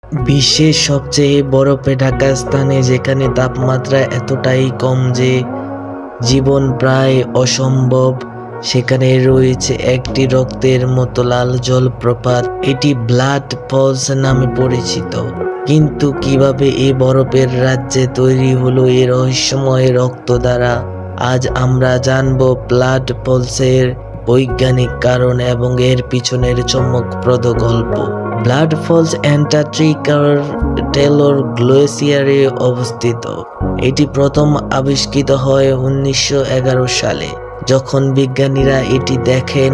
বিশ্বের সবচেয়ে বরফে ঢাকা স্থানে যেখানে তাপমাত্রা এতটাই কম যে জীবন প্রায় অসম্ভব, সেখানে রয়েছে একটি রক্তের মতো লাল জলপ্রপাত। এটি ব্লাড ফলস নামে পরিচিত। কিন্তু কিভাবে এই বরফের রাজ্যে তৈরি হলো এই রহস্যময় রক্ত দ্বারা, আজ আমরা জানবো ব্লাড ফলসের বৈজ্ঞানিক কারণ এবং এর পিছনের চমকপ্রদ গল্প। ব্লাড ফলস অ্যান্টার্কটিকার টেলর গ্লেসিয়ারে অবস্থিত। এটি প্রথম আবিষ্কৃত হয় 1911 সালে। যখন বিজ্ঞানীরা এটি দেখেন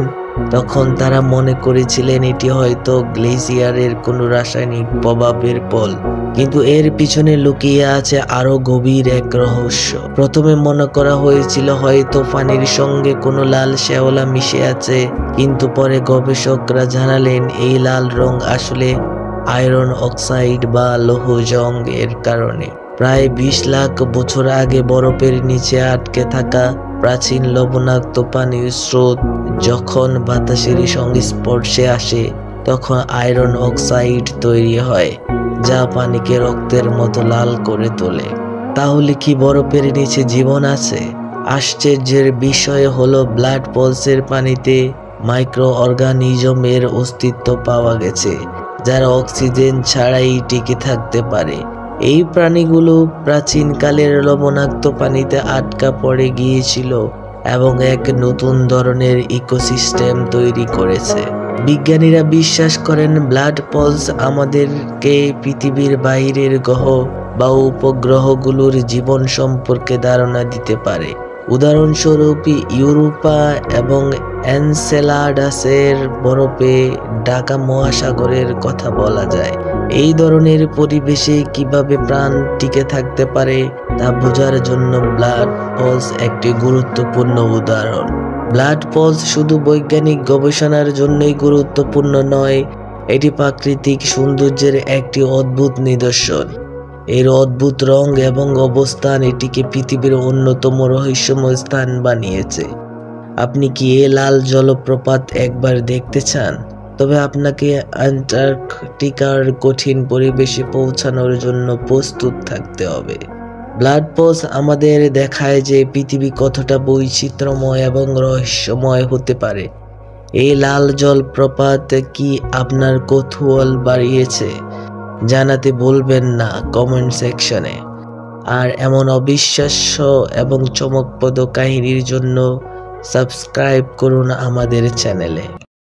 তখন তারা মনে করেছিলেন এটি হয়তো গ্লেসিয়ারের কোনো রাসায়নিক প্রভাবের ফল, কিন্তু এর পিছনে লুকিয়ে আছে আরো গভীর এক রহস্য। প্রথমে মনে করা হয়েছিল হয়তো পানির সঙ্গে কোনো লাল শ্যাওলা মিশে আছে, কিন্তু পরে গবেষকরা জানালেন এই লাল রং আসলে আয়রন অক্সাইড বা লৌহ জং এর কারণে। প্রায় 20 লাখ বছর আগে বরফের নিচে আটকে থাকা প্রাচীন লবণাক্ত পানির স্রোত যখন বাতাসের সংস্পর্শে আসে তখন আয়রন অক্সাইড তৈরি হয়, যা পানিকে রক্তের মতো লাল করে তোলে। তাহলে কি বরফের নিচে জীবন আছে? আশ্চর্যের বিষয় হলো ব্লাড ফলসের পানিতে মাইক্রো অর্গানিজমের অস্তিত্ব পাওয়া গেছে, যারা অক্সিজেন ছাড়াই টিকে থাকতে পারে। এই প্রাণীগুলো প্রাচীনকালের লবণাক্ত পানিতে আটকা পড়ে গিয়েছিল এবং এক নতুন ধরনের ইকোসিস্টেম তৈরি করেছে। বিজ্ঞানীরা বিশ্বাস করেন ব্লাড ফলস আমাদেরকে পৃথিবীর বাইরের গ্রহ বা উপগ্রহগুলোর জীবন সম্পর্কে ধারণা দিতে পারে। উদাহরণস্বরূপ ইউরোপা এবং এনসেলাডাসের বরফে ঢাকা মহাসাগরের কথা বলা যায়। এই ধরনের পরিবেশে কিভাবে প্রাণ টিকে থাকতে পারে তা বোঝার জন্য ব্লাড ফলস একটি গুরুত্বপূর্ণ উদাহরণ। ব্লাড ফলস শুধু বৈজ্ঞানিক গবেষণার জন্যই গুরুত্বপূর্ণ নয়, এটি প্রাকৃতিক সৌন্দর্যের একটি অদ্ভুত নিদর্শন। এর অদ্ভুত রং এবং অবস্থান এটিকে পৃথিবীর অন্যতম রহস্যময় স্থান বানিয়েছে। আপনি কি এই লাল জলপ্রপাত একবার দেখতে চান? তবে আপনাকে অ্যান্টার্কটিকার কঠিন পরিবেশে পৌঁছানোর জন্য প্রস্তুত থাকতে হবে। ব্লাড ফলস আমাদের দেখায় যে পৃথিবী কতটা বৈচিত্র্যময় এবং রহস্যময় হতে পারে। এই লাল জলপ্রপাত কি আপনার কৌতূহল বাড়িয়েছে? জানাতে ভুলবেন না কমেন্ট সেকশনে। আর এমন অবিশ্বাস্য এবং চমকপ্রদ কাহিনীর জন্য সাবস্ক্রাইব করুন আমাদের চ্যানেলে।